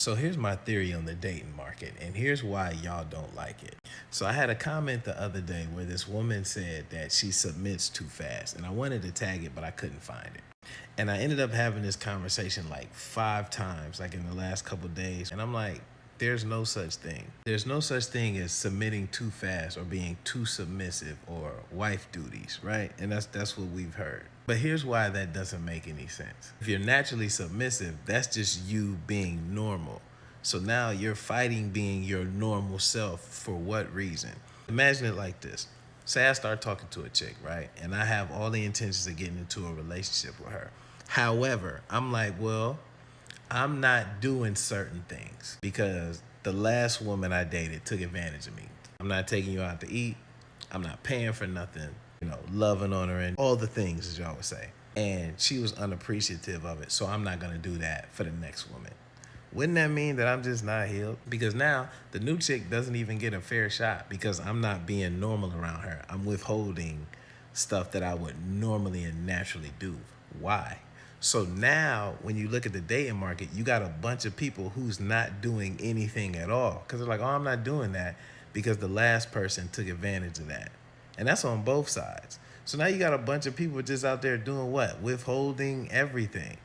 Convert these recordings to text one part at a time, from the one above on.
So here's my theory on the dating market, and here's why y'all don't like it. So I had a comment the other day where this woman said that she submits too fast, and I wanted to tag it, but I couldn't find it. And I ended up having this conversation like 5 times, like in the last couple of days, and I'm like, there's no such thing. There's no such thing as submitting too fast or being too submissive or wife duties, right? And that's what we've heard. But here's why that doesn't make any sense. If you're naturally submissive, that's just you being normal. So now you're fighting being your normal self for what reason? Imagine it like this. Say I start talking to a chick, right? And I have all the intentions of getting into a relationship with her. However, I'm like, well, I'm not doing certain things because the last woman I dated took advantage of me. I'm not taking you out to eat. I'm not paying for nothing, loving on her and all the things, as y'all would say. And she was unappreciative of it. So I'm not going to do that for the next woman. Wouldn't that mean that I'm just not healed? Because now the new chick doesn't even get a fair shot because I'm not being normal around her. I'm withholding stuff that I would normally and naturally do. Why? So now when you look at the dating market, you got a bunch of people who's not doing anything at all. Because they're like, oh, I'm not doing that because the last person took advantage of that. And that's on both sides. So now you got a bunch of people just out there doing what? Withholding everything.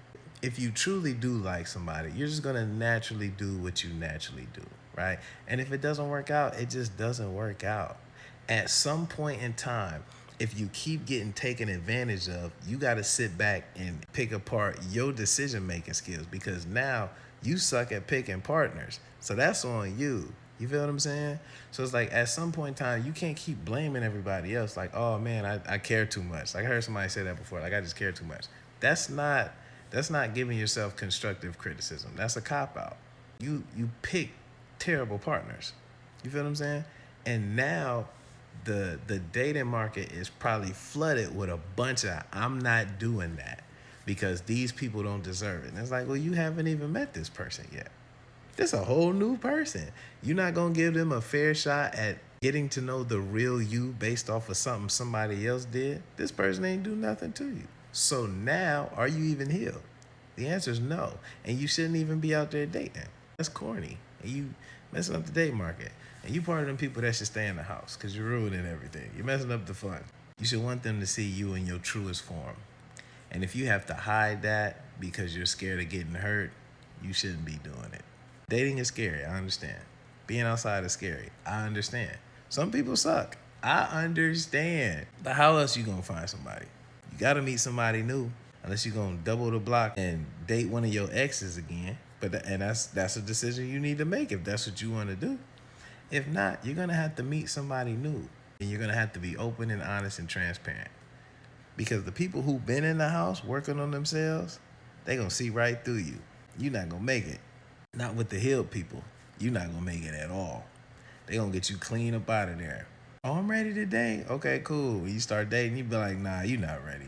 If you truly do like somebody, you're just gonna naturally do what you naturally do, right? And if it doesn't work out, it just doesn't work out. At some point in time, if you keep getting taken advantage of, you got to sit back and pick apart your decision making skills because now you suck at picking partners. So that's on you. You feel what I'm saying? So it's like at some point in time, you can't keep blaming everybody else. Like, oh man, I care too much. Like I heard somebody say that before. Like I just care too much. That's not giving yourself constructive criticism. That's a cop out. You pick terrible partners. You feel what I'm saying? And now the dating market is probably flooded with a bunch of I'm not doing that because these people don't deserve it. And it's like, well, you haven't even met this person yet. This a whole new person. You're not gonna give them a fair shot at getting to know the real you based off of something somebody else did. This person ain't do nothing to you. So now, are you even healed? The answer is no. And you shouldn't even be out there dating. That's corny. And you messing up the date market. And you part of them people that should stay in the house because you're ruining everything. You're messing up the fun. You should want them to see you in your truest form. And if you have to hide that because you're scared of getting hurt, you shouldn't be doing it. Dating is scary, I understand. Being outside is scary, I understand. Some people suck, I understand. But how else you gonna find somebody? You gotta meet somebody new, unless you're gonna double the block and date one of your exes again. And that's a decision you need to make if that's what you want to do. If not, you're gonna have to meet somebody new, and you're gonna have to be open and honest and transparent. Because the people who've been in the house working on themselves, they gonna see right through you. You're not gonna make it. Not with the healed people. You're not gonna make it at all. They gonna get you clean up out of there. Oh, I'm ready to date. Okay, cool. When you start dating, you be like, nah, you're not ready.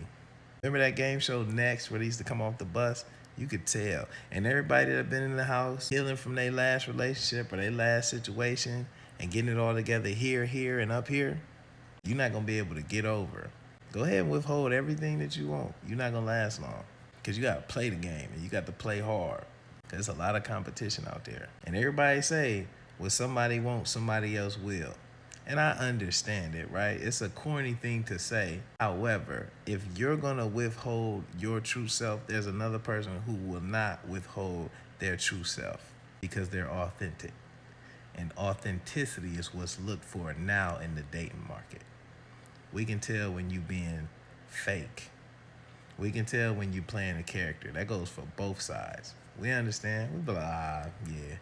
Remember that game show Next where they used to come off the bus? You could tell. And everybody that been in the house healing from their last relationship or their last situation and getting it all together here, and up here, you're not gonna be able to get over. Go ahead and withhold everything that you want. You're not gonna last long. Because you gotta play the game and you got to play hard. Because there's a lot of competition out there. And everybody say, what somebody wants, somebody else will. And I understand it, right? It's a corny thing to say. However, if you're going to withhold your true self, there's another person who will not withhold their true self because they're authentic. And authenticity is what's looked for now in the dating market. We can tell when you being fake. We can tell when you playing a character. That goes for both sides. We understand. We be like, yeah,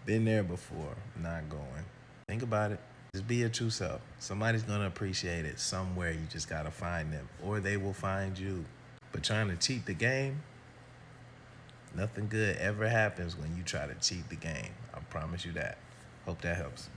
been there before, not going. Think about it. Just be your true self. Somebody's going to appreciate it somewhere. You just got to find them or they will find you. But trying to cheat the game, nothing good ever happens when you try to cheat the game. I promise you that. Hope that helps.